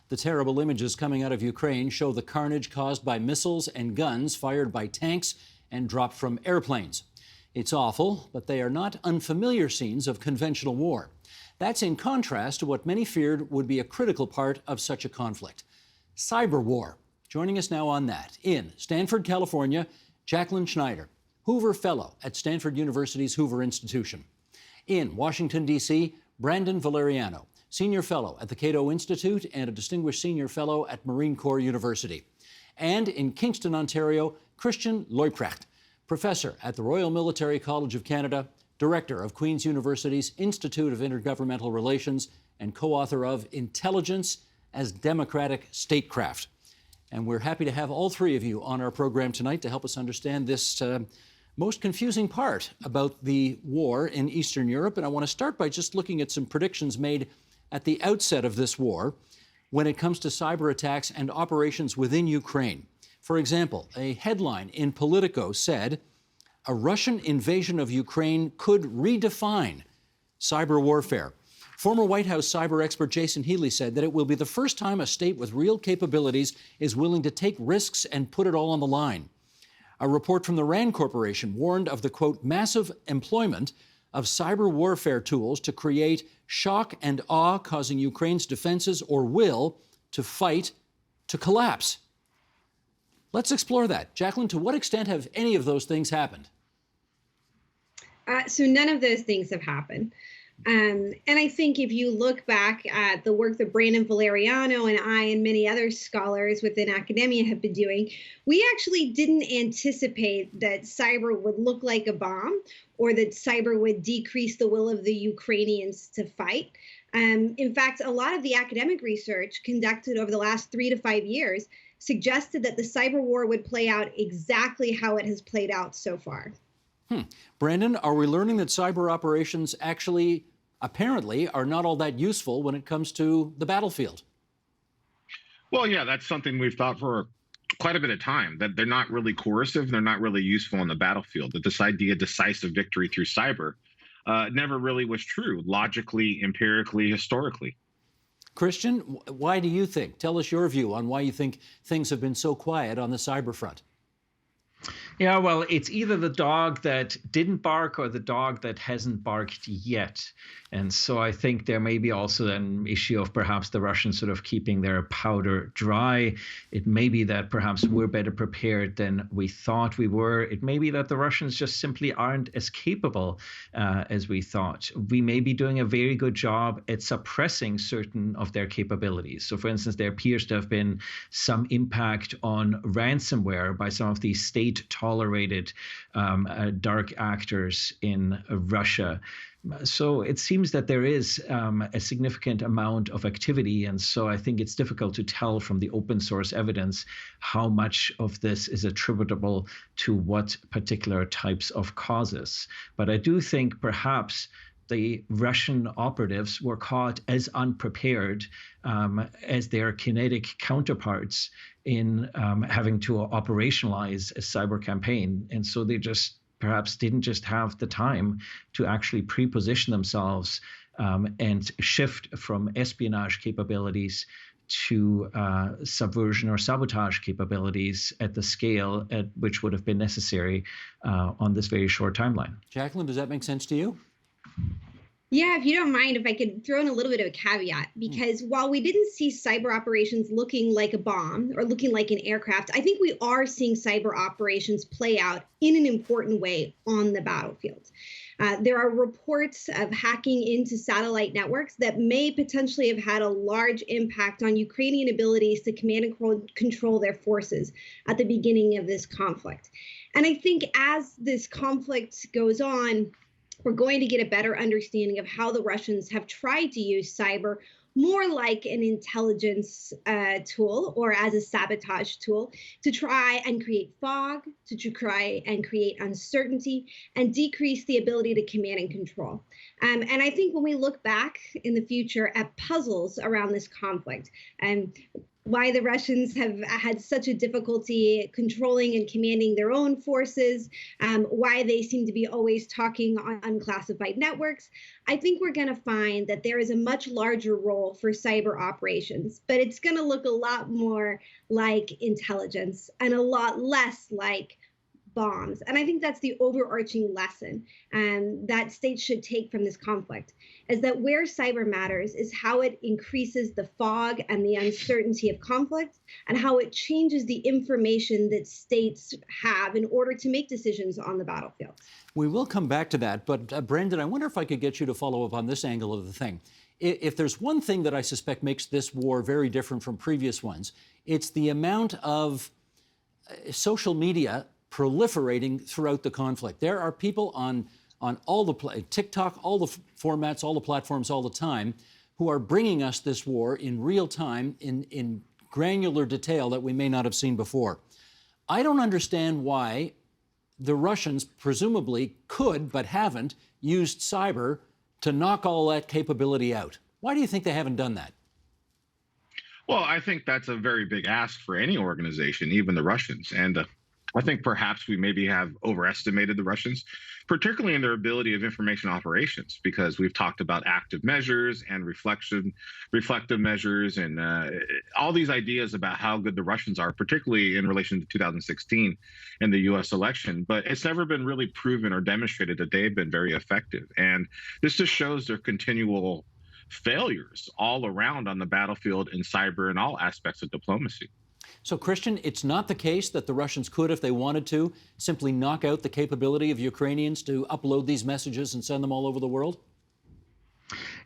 The terrible images coming out of Ukraine show the carnage caused by missiles and guns fired by tanks and dropped from airplanes. It's awful, but they are not unfamiliar scenes of conventional war. That's in contrast to what many feared would be a critical part of such a conflict: cyber war. Joining us now on that, in Stanford, California, Jacqueline Schneider, Hoover Fellow at Stanford University's Hoover Institution. In Washington, D.C., Brandon Valeriano, Senior Fellow at the Cato Institute and a Distinguished Senior Fellow at Marine Corps University. And in Kingston, Ontario, Christian Leuprecht, Professor at the Royal Military College of Canada, Director of Queen's University's Institute of Intergovernmental Relations, and co-author of Intelligence as Democratic Statecraft. And we're happy to have all three of you on our program tonight to help us understand this most confusing part about the war in Eastern Europe. And I want to start by just looking at some predictions made at the outset of this war when it comes to cyber attacks and operations within Ukraine. For example, a headline in Politico said, "A Russian invasion of Ukraine could redefine cyber warfare." Former White House cyber expert Jason Healy said that it will be the first time a state with real capabilities is willing to take risks and put it all on the line. A report from the RAND Corporation warned of the, quote, massive employment of cyber warfare tools to create shock and awe, causing Ukraine's defenses or will to fight to collapse. Let's explore that. Jacqueline, to what extent have any of those things happened? So none of those things have happened. And I think if you look back at the work that Brandon Valeriano and I and many other scholars within academia have been doing, we actually didn't anticipate that cyber would look like a bomb or that cyber would decrease the will of the Ukrainians to fight. In fact, a lot of the academic research conducted over the last 3 to 5 years suggested that the cyber war would play out exactly how it has played out so far. Brandon, are we learning that cyber operations actually, apparently, are not all that useful when it comes to the battlefield? Well, yeah, that's something we've thought for quite a bit of time, that they're not really coercive, they're not really useful on the battlefield, that this idea of decisive victory through cyber never really was true, logically, empirically, historically. Christian, why do you think? Tell us your view on why you think things have been so quiet on the cyber front. Yeah, well, it's either the dog that didn't bark or the dog that hasn't barked yet. And so I think there may be also an issue of perhaps the Russians sort of keeping their powder dry. It may be that perhaps we're better prepared than we thought we were. It may be that the Russians just simply aren't as capable as we thought. We may be doing a very good job at suppressing certain of their capabilities. So, for instance, there appears to have been some impact on ransomware by some of these state-tolerated dark actors in Russia. So it seems that there is a significant amount of activity. And so I think it's difficult to tell from the open source evidence how much of this is attributable to what particular types of causes. But I do think perhaps the Russian operatives were caught as unprepared as their kinetic counterparts in having to operationalize a cyber campaign. And so they just perhaps didn't just have the time to actually pre-position themselves and shift from espionage capabilities to subversion or sabotage capabilities at the scale at which would have been necessary on this very short timeline. Jacqueline, does that make sense to you? Yeah, if you don't mind, if I could throw in a little bit of a caveat, because while we didn't see cyber operations looking like a bomb or looking like an aircraft, I think we are seeing cyber operations play out in an important way on the battlefield. There are reports of hacking into satellite networks that may potentially have had a large impact on Ukrainian abilities to command and control their forces at the beginning of this conflict. And I think as this conflict goes on, we're going to get a better understanding of how the Russians have tried to use cyber more like an intelligence tool or as a sabotage tool to try and create fog, to try and create uncertainty and decrease the ability to command and control. And I think when we look back in the future at puzzles around this conflict, and why the Russians have had such a difficulty controlling and commanding their own forces, why they seem to be always talking on unclassified networks, I think we're going to find that there is a much larger role for cyber operations, but it's going to look a lot more like intelligence and a lot less like bombs. And I think that's the overarching lesson that states should take from this conflict, is that where cyber matters is how it increases the fog and the uncertainty of conflict, and how it changes the information that states have in order to make decisions on the battlefield. We will come back to that, but Brandon, I wonder if I could get you to follow up on this angle of the thing. If there's one thing that I suspect makes this war very different from previous ones, it's the amount of social media proliferating throughout the conflict. There are people on all the TikTok, all the formats, all the platforms, all the time, who are bringing us this war in real time, in granular detail that we may not have seen before. I don't understand why the Russians presumably could, but haven't, used cyber to knock all that capability out. Why do you think they haven't done that? Well, I think that's a very big ask for any organization, even the Russians. And I think perhaps we maybe have overestimated the Russians, particularly in their ability of information operations, because we've talked about active measures and reflective measures and all these ideas about how good the Russians are, particularly in relation to 2016 and the U.S. election. But it's never been really proven or demonstrated that they've been very effective. And this just shows their continual failures all around on the battlefield, in cyber, and all aspects of diplomacy. So, Christian, it's not the case that the Russians could, if they wanted to, simply knock out the capability of Ukrainians to upload these messages and send them all over the world?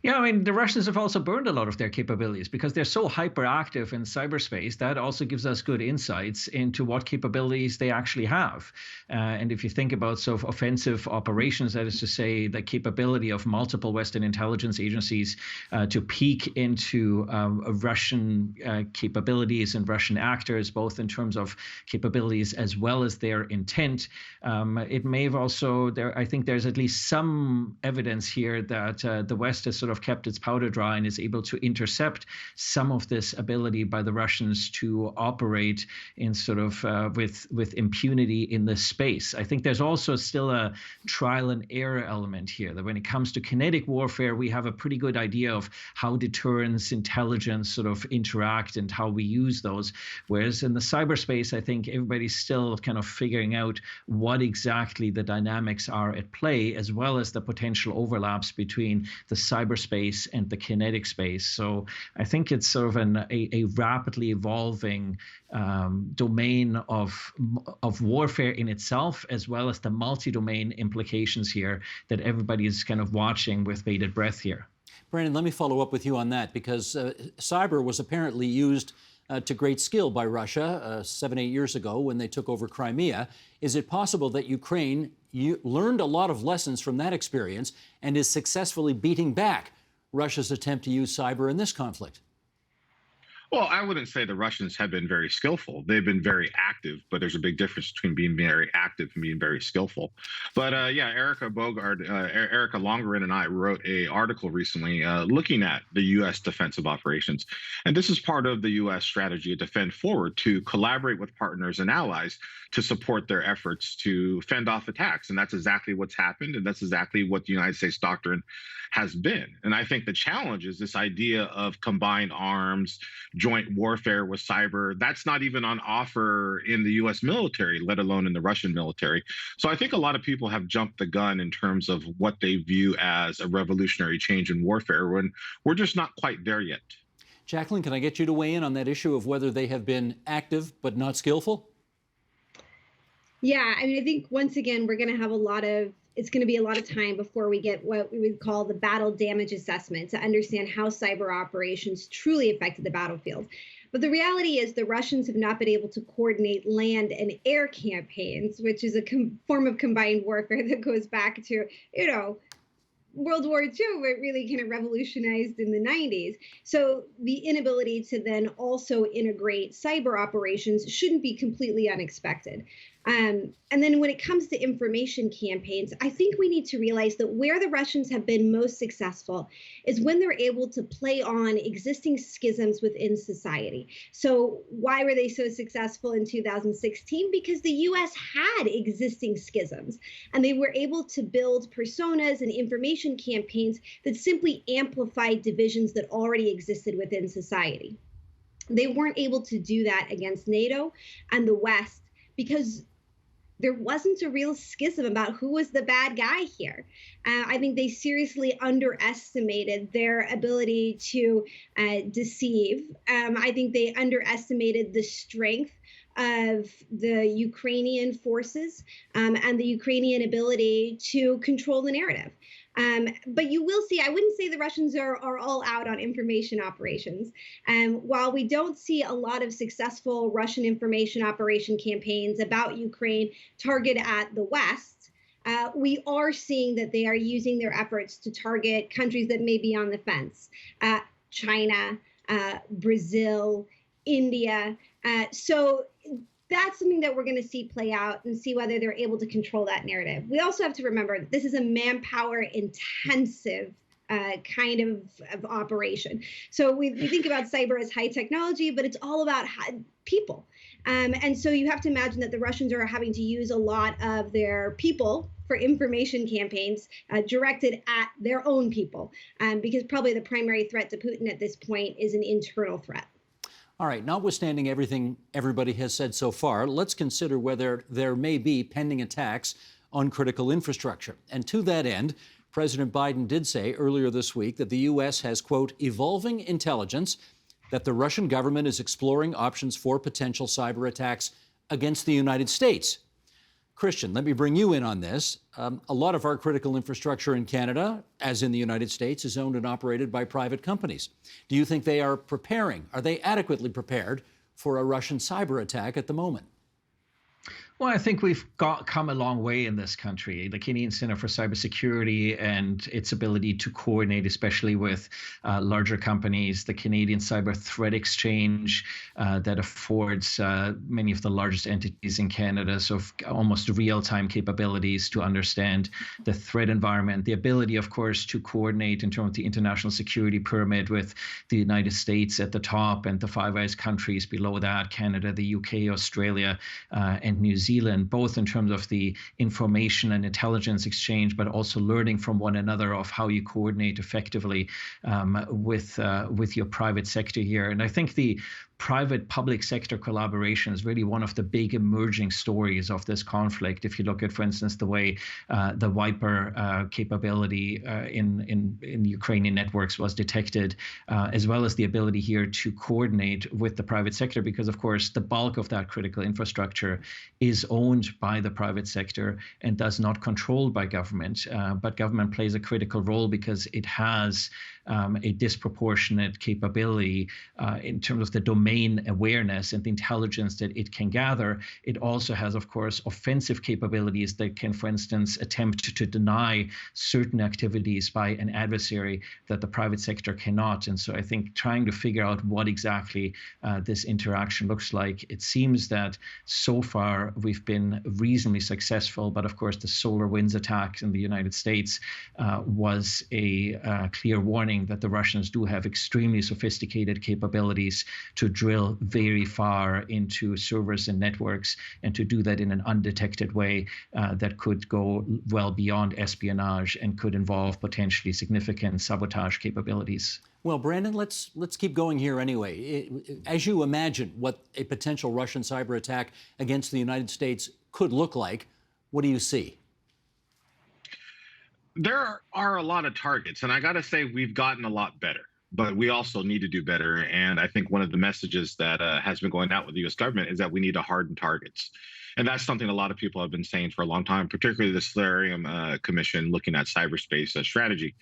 Yeah, I mean, the Russians have also burned a lot of their capabilities because they're so hyperactive in cyberspace. That also gives us good insights into what capabilities they actually have. And if you think about sort of offensive operations, that is to say, the capability of multiple Western intelligence agencies to peek into Russian capabilities and Russian actors, both in terms of capabilities as well as their intent, it may have also, I think there's at least some evidence here that the West has sort of kept its powder dry and is able to intercept some of this ability by the Russians to operate in sort of with impunity in this space. I think there's also still a trial and error element here, that when it comes to kinetic warfare, we have a pretty good idea of how deterrence, intelligence sort of interact and how we use those. Whereas in the cyberspace, I think everybody's still kind of figuring out what exactly the dynamics are at play, as well as the potential overlaps between the cyberspace and the kinetic space. So I think it's sort of a rapidly evolving domain of warfare in itself, as well as the multi-domain implications here that everybody is kind of watching with bated breath here. Brandon, let me follow up with you on that, because cyber was apparently used to great skill by Russia 7-8 years ago when they took over Crimea. Is it possible that Ukraine learned a lot of lessons from that experience and is successfully beating back Russia's attempt to use cyber in this conflict? Well, I wouldn't say the Russians have been very skillful. They've been very active, but there's a big difference between being very active and being very skillful. But yeah, Erica Longerin and I wrote an article recently looking at the U.S. defensive operations. And this is part of the U.S. strategy, Defend Forward, to collaborate with partners and allies to support their efforts to fend off attacks. And that's exactly what's happened. And that's exactly what the United States doctrine has been. And I think the challenge is this idea of combined arms, joint warfare with cyber. That's not even on offer in the U.S. military, let alone in the Russian military. So I think a lot of people have jumped the gun in terms of what they view as a revolutionary change in warfare, when we're just not quite there yet. Jacqueline, can I get you to weigh in on that issue of whether they have been active but not skillful? Yeah, I mean, I think once again, it's going to be a lot of time before we get what we would call the battle damage assessment to understand how cyber operations truly affected the battlefield. But the reality is the Russians have not been able to coordinate land and air campaigns, which is a form of combined warfare that goes back to, World War II, where it really kind of revolutionized in the 90s. So the inability to then also integrate cyber operations shouldn't be completely unexpected. And then when it comes to information campaigns, I think we need to realize that where the Russians have been most successful is when they're able to play on existing schisms within society. So why were they so successful in 2016? Because the US had existing schisms, and they were able to build personas and information campaigns that simply amplified divisions that already existed within society. They weren't able to do that against NATO and the West because there wasn't a real schism about who was the bad guy here. I think they seriously underestimated their ability to deceive. I think they underestimated the strength of the Ukrainian forces and the Ukrainian ability to control the narrative. But you will see, I wouldn't say the Russians are all out on information operations. While we don't see a lot of successful Russian information operation campaigns about Ukraine targeted at the West, we are seeing that they are using their efforts to target countries that may be on the fence. China, Brazil, India. So that's something that we're going to see play out and see whether they're able to control that narrative. We also have to remember that this is a manpower intensive kind of operation. So we think about cyber as high technology, but it's all about people. And so you have to imagine that the Russians are having to use a lot of their people for information campaigns directed at their own people, because probably the primary threat to Putin at this point is an internal threat. All right, notwithstanding everything everybody has said so far, let's consider whether there may be pending attacks on critical infrastructure. And to that end, President Biden did say earlier this week that the U.S. has, quote, evolving intelligence that the Russian government is exploring options for potential cyber attacks against the United States. Christian, let me bring you in on this. A lot of our critical infrastructure in Canada, as in the United States, is owned and operated by private companies. Do you think they are preparing? Are they adequately prepared for a Russian cyber attack at the moment? Well, I think we've come a long way in this country. The Canadian Centre for Cybersecurity and its ability to coordinate, especially with larger companies, the Canadian Cyber Threat Exchange that affords many of the largest entities in Canada so almost real-time capabilities to understand the threat environment, the ability, of course, to coordinate in terms of the international security pyramid with the United States at the top and the Five Eyes countries below that, Canada, the UK, Australia, and New Zealand, both in terms of the information and intelligence exchange, but also learning from one another of how you coordinate effectively with your private sector here. And I think the private-public sector collaboration is really one of the big emerging stories of this conflict. If you look at, for instance, the way the Viper capability in Ukrainian networks was detected, as well as the ability here to coordinate with the private sector, because, of course, the bulk of that critical infrastructure is owned by the private sector and thus not controlled by government. But government plays a critical role because it has a disproportionate capability in terms of the domain awareness and the intelligence that it can gather. It also has, of course, offensive capabilities that can, for instance, attempt to deny certain activities by an adversary that the private sector cannot. And so I think trying to figure out what exactly this interaction looks like, it seems that so far we've been reasonably successful. But of course, the SolarWinds attack in the United States was a clear warning that the Russians do have extremely sophisticated capabilities to drill very far into servers and networks, and to do that in an undetected way that could go well beyond espionage and could involve potentially significant sabotage capabilities. Well, Brandon, let's keep going here anyway. As you imagine what a potential Russian cyber attack against the United States could look like, what do you see? There are a lot of targets, and I got to say we've gotten a lot better, but we also need to do better. And I think one of the messages that has been going out with the U.S. government is that we need to harden targets. And that's something a lot of people have been saying for a long time, particularly the Solarium Commission looking at cyberspace strategy,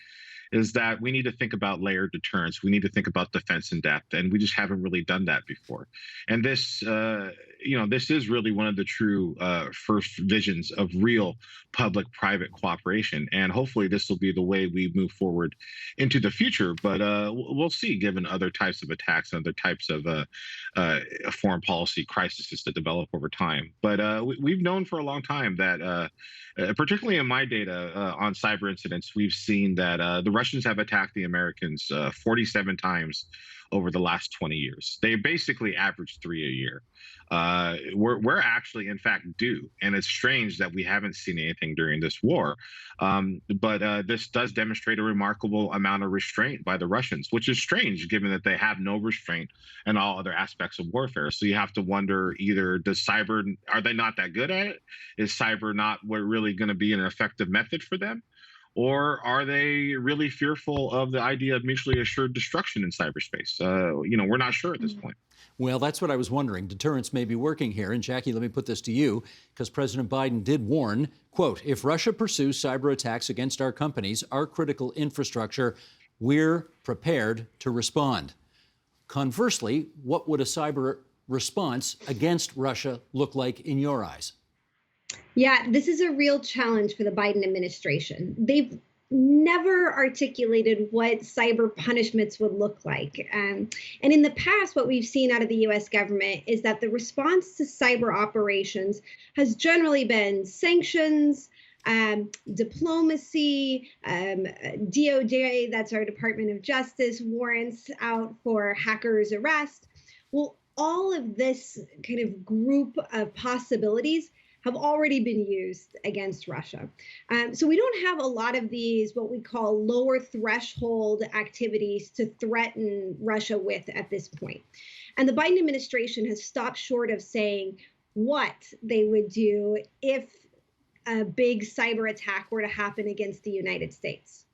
is that we need to think about layered deterrence. We need to think about defense in depth, and we just haven't really done that before. And this this is really one of the true first visions of real public-private cooperation, and hopefully this will be the way we move forward into the future. But we'll see, given other types of attacks and other types of foreign policy crises that develop over time. But we've known for a long time that, particularly in my data on cyber incidents, we've seen that the Russians have attacked the Americans 47 times over the last 20 years. They basically averaged 3 a year. We're actually, in fact, due. And it's strange that we haven't seen anything during this war. But this does demonstrate a remarkable amount of restraint by the Russians, which is strange given that they have no restraint in all other aspects of warfare. So you have to wonder, either are they not that good at it? Is cyber not really going to be an effective method for them? Or are they really fearful of the idea of mutually assured destruction in cyberspace? We're not sure at this point. Well, that's what I was wondering. Deterrence may be working here. And Jackie, let me put this to you, because President Biden did warn, quote, if Russia pursues cyber attacks against our companies, our critical infrastructure, we're prepared to respond. Conversely, what would a cyber response against Russia look like in your eyes? Yeah, this is a real challenge for the Biden administration. They've never articulated what cyber punishments would look like. And in the past, what we've seen out of the US government is that the response to cyber operations has generally been sanctions, diplomacy, DOJ, that's our Department of Justice, warrants out for hackers' arrest. Well, all of this kind of group of possibilities have already been used against Russia. So we don't have a lot of these, what we call lower threshold activities to threaten Russia with at this point. And the Biden administration has stopped short of saying what they would do if a big cyber attack were to happen against the United States.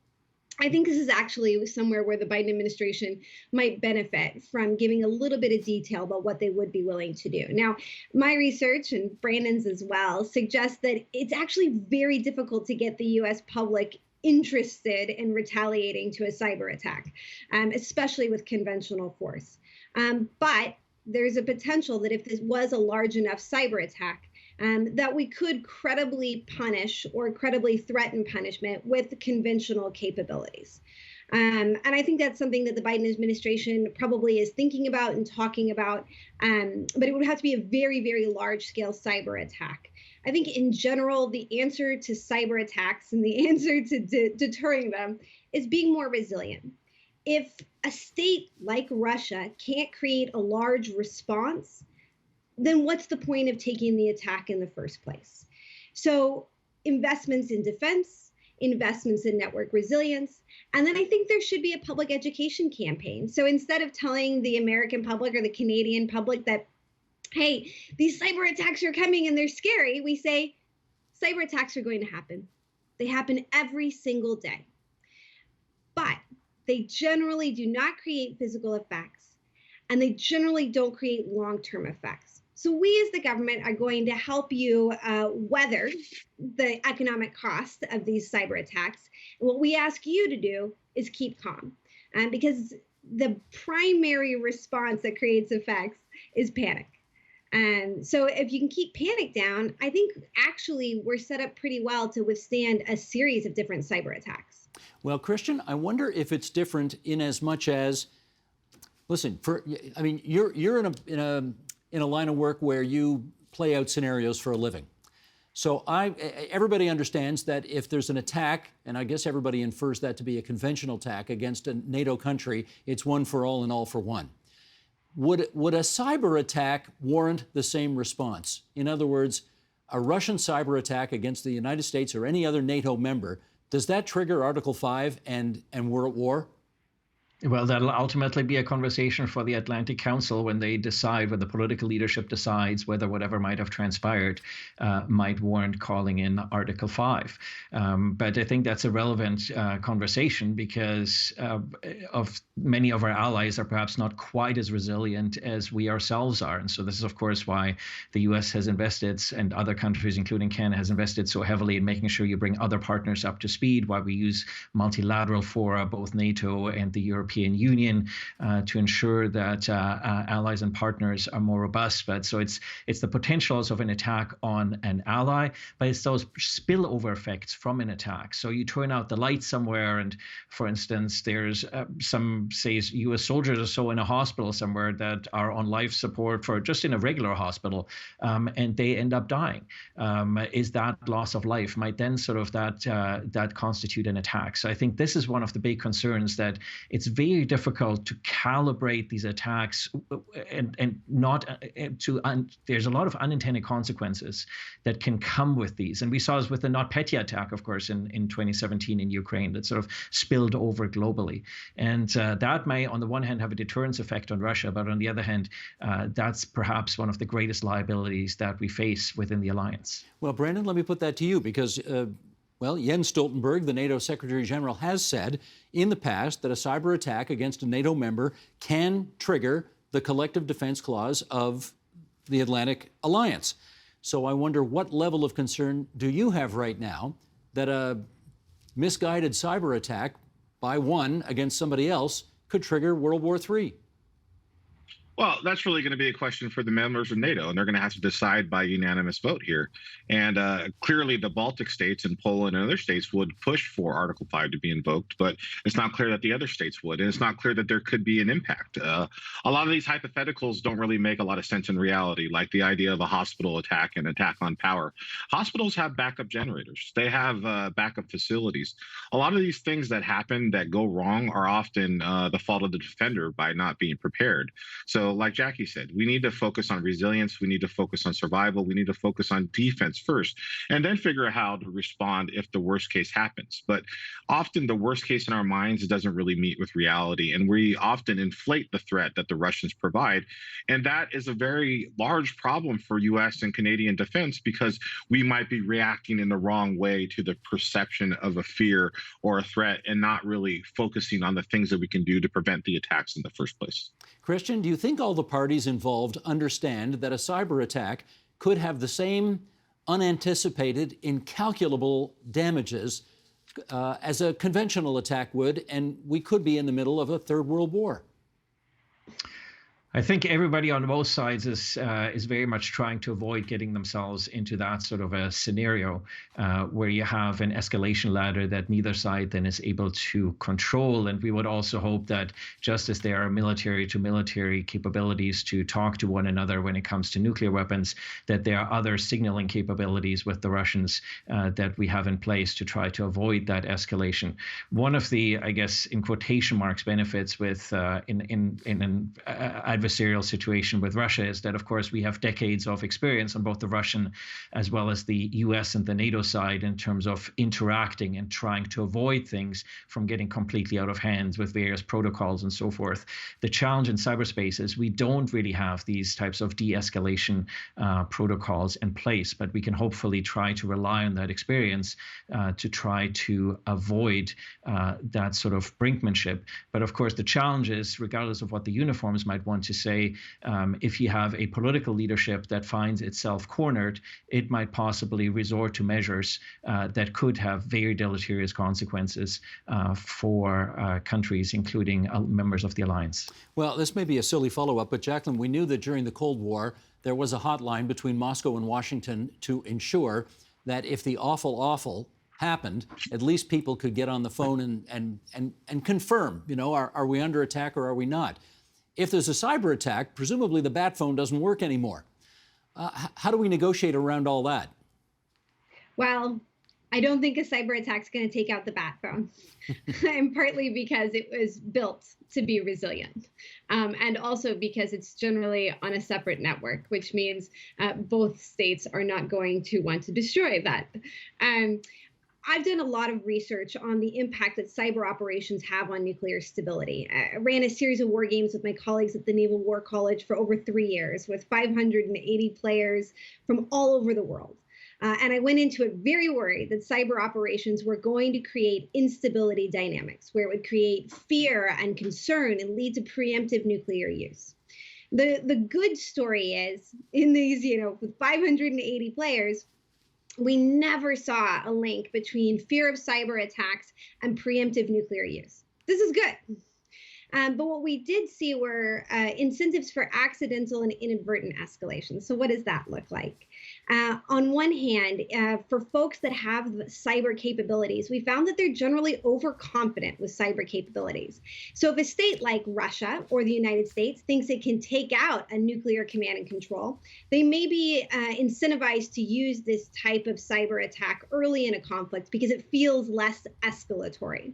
I think this is actually somewhere where the Biden administration might benefit from giving a little bit of detail about what they would be willing to do. Now, my research, and Brandon's as well, suggests that it's actually very difficult to get the U.S. public interested in retaliating to a cyber attack, especially with conventional force. But there's a potential that if this was a large enough cyber attack, that we could credibly punish or credibly threaten punishment with conventional capabilities. And I think that's something that the Biden administration probably is thinking about and talking about, but it would have to be a very, very large scale cyber attack. I think in general, the answer to cyber attacks and the answer to deterring them is being more resilient. If a state like Russia can't create a large response, then what's the point of taking the attack in the first place? So investments in defense, investments in network resilience, and then I think there should be a public education campaign. So instead of telling the American public or the Canadian public that, hey, these cyber attacks are coming and they're scary, we say cyber attacks are going to happen. They happen every single day. But they generally do not create physical effects, and they generally don't create long-term effects. So we as the government are going to help you weather the economic cost of these cyber attacks. And what we ask you to do is keep calm, because the primary response that creates effects is panic. And so if you can keep panic down, I think actually we're set up pretty well to withstand a series of different cyber attacks. Well, Christian, I wonder if it's different in as much as, listen, you're in a line of work where you play out scenarios for a living. So everybody understands that if there's an attack, and I guess everybody infers that to be a conventional attack against a NATO country, it's one for all and all for one. Would a cyber attack warrant the same response? In other words, a Russian cyber attack against the United States or any other NATO member, does that trigger Article 5 and we're at war? Well, that'll ultimately be a conversation for the Atlantic Council when they decide, when the political leadership decides whether whatever might have transpired might warrant calling in Article 5. But I think that's a relevant conversation because of many of our allies are perhaps not quite as resilient as we ourselves are. And so this is, of course, why the U.S. has invested, and other countries, including Canada, has invested so heavily in making sure you bring other partners up to speed, why we use multilateral fora, both NATO and the European European Union to ensure that allies and partners are more robust. But so it's the potentials of an attack on an ally, but it's those spillover effects from an attack. So you turn out the lights somewhere, and for instance, there's some, say, U.S. soldiers or so in a hospital somewhere that are on life support for just in a regular hospital, and they end up dying. Is that loss of life? Might then sort of that constitute an attack? So I think this is one of the big concerns, that it's very difficult to calibrate these attacks, and not there's a lot of unintended consequences that can come with these. And we saw this with the NotPetya attack, of course, in 2017 in Ukraine, that sort of spilled over globally. And that may, on the one hand, have a deterrence effect on Russia, but on the other hand, that's perhaps one of the greatest liabilities that we face within the alliance. Well, Brandon, let me put that to you, because Jens Stoltenberg, the NATO Secretary General, has said in the past that a cyber attack against a NATO member can trigger the collective defense clause of the Atlantic Alliance. So I wonder, what level of concern do you have right now that a misguided cyber attack by one against somebody else could trigger World War III? Well, that's really going to be a question for the members of NATO, and they're going to have to decide by unanimous vote here. And clearly, the Baltic states and Poland and other states would push for Article 5 to be invoked, but it's not clear that the other states would, and it's not clear that there could be an impact. A lot of these hypotheticals don't really make a lot of sense in reality, like the idea of a hospital attack and attack on power. Hospitals have backup generators. They have backup facilities. A lot of these things that happen that go wrong are often the fault of the defender by not being prepared. So like Jackie said, we need to focus on resilience. We need to focus on survival. We need to focus on defense first, and then figure out how to respond if the worst case happens. But often the worst case in our minds doesn't really meet with reality, and we often inflate the threat that the Russians provide. And that is a very large problem for U.S. and Canadian defense, because we might be reacting in the wrong way to the perception of a fear or a threat, and not really focusing on the things that we can do to prevent the attacks in the first place. Christian, do you think all the parties involved understand that a cyber attack could have the same unanticipated, incalculable damages as a conventional attack would, and we could be in the middle of a third world war? I think everybody on both sides is very much trying to avoid getting themselves into that sort of a scenario where you have an escalation ladder that neither side then is able to control. And we would also hope that, just as there are military-to-military capabilities to talk to one another when it comes to nuclear weapons, that there are other signaling capabilities with the Russians that we have in place to try to avoid that escalation. One of the, I guess, in quotation marks, benefits with in an adversarial situation with Russia is that, of course, we have decades of experience on both the Russian as well as the US and the NATO side in terms of interacting and trying to avoid things from getting completely out of hand with various protocols and so forth. The challenge in cyberspace is we don't really have these types of de-escalation protocols in place, but we can hopefully try to rely on that experience to try to avoid that sort of brinkmanship. But of course, the challenge is, regardless of what the uniforms might want to say, if you have a political leadership that finds itself cornered, it might possibly resort to measures that could have very deleterious consequences for countries, including members of the alliance. Well, this may be a silly follow-up, but Jacqueline, we knew that during the Cold War, there was a hotline between Moscow and Washington to ensure that if the awful happened, at least people could get on the phone and confirm, are we under attack or are we not? If there's a cyber attack, presumably the bat phone doesn't work anymore. How do we negotiate around all that? Well, I don't think a cyber attack's going to take out the bat phone, and partly because it was built to be resilient, and also because it's generally on a separate network, which means both states are not going to want to destroy that. I've done a lot of research on the impact that cyber operations have on nuclear stability. I ran a series of war games with my colleagues at the Naval War College for over 3 years, with 580 players from all over the world. And I went into it very worried that cyber operations were going to create instability dynamics, where it would create fear and concern and lead to preemptive nuclear use. The good story is, in these, with 580 players, we never saw a link between fear of cyber attacks and preemptive nuclear use. This is good. But what we did see were incentives for accidental and inadvertent escalation. So what does that look like? On one hand, for folks that have cyber capabilities, we found that they're generally overconfident with cyber capabilities. So if a state like Russia or the United States thinks it can take out a nuclear command and control, they may be incentivized to use this type of cyber attack early in a conflict because it feels less escalatory.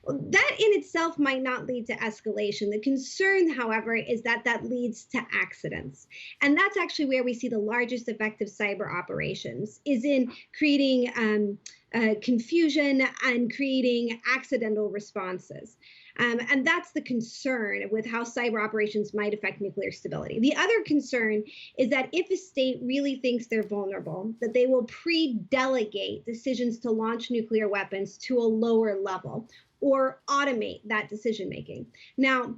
That in itself might not lead to escalation. The concern, however, is that that leads to accidents. And that's actually where we see the largest effect of cyber operations, is in creating confusion and creating accidental responses. And that's the concern with how cyber operations might affect nuclear stability. The other concern is that if a state really thinks they're vulnerable, that they will pre-delegate decisions to launch nuclear weapons to a lower level or automate that decision making. Now,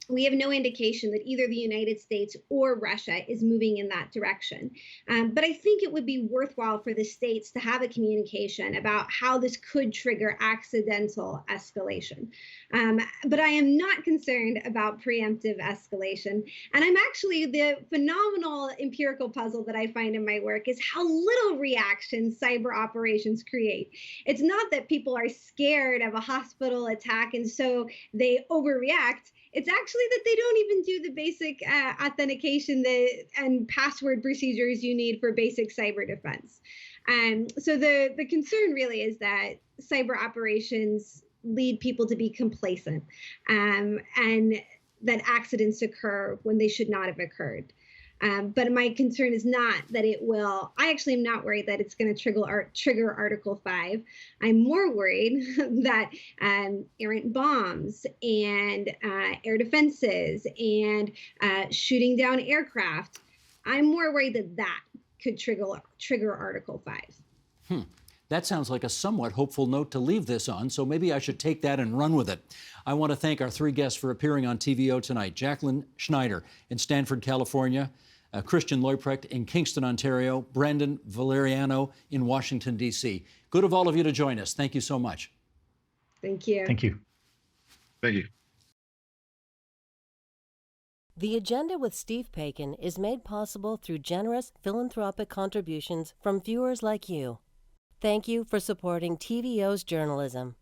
we have no indication that either the United States or Russia is moving in that direction. But I think it would be worthwhile for the states to have a communication about how this could trigger accidental escalation. But I am not concerned about preemptive escalation. And I'm actually, the phenomenal empirical puzzle that I find in my work is how little reaction cyber operations create. It's not that people are scared of a hospital attack and so they overreact. It's actually that they don't even do the basic authentication and password procedures you need for basic cyber defense. So the concern really is that cyber operations lead people to be complacent and that accidents occur when they should not have occurred. But my concern is not that it will. I actually am not worried that it's going to trigger Article 5. I'm more worried that errant bombs and air defenses and shooting down aircraft, I'm more worried that that could trigger Article 5. That sounds like a somewhat hopeful note to leave this on, so maybe I should take that and run with it. I want to thank our three guests for appearing on TVO tonight. Jacqueline Schneider in Stanford, California, Christian Leuprecht in Kingston, Ontario, Brandon Valeriano in Washington, D.C. Good of all of you to join us. Thank you so much. Thank you. Thank you. Thank you. The Agenda with Steve Paikin is made possible through generous philanthropic contributions from viewers like you. Thank you for supporting TVO's journalism.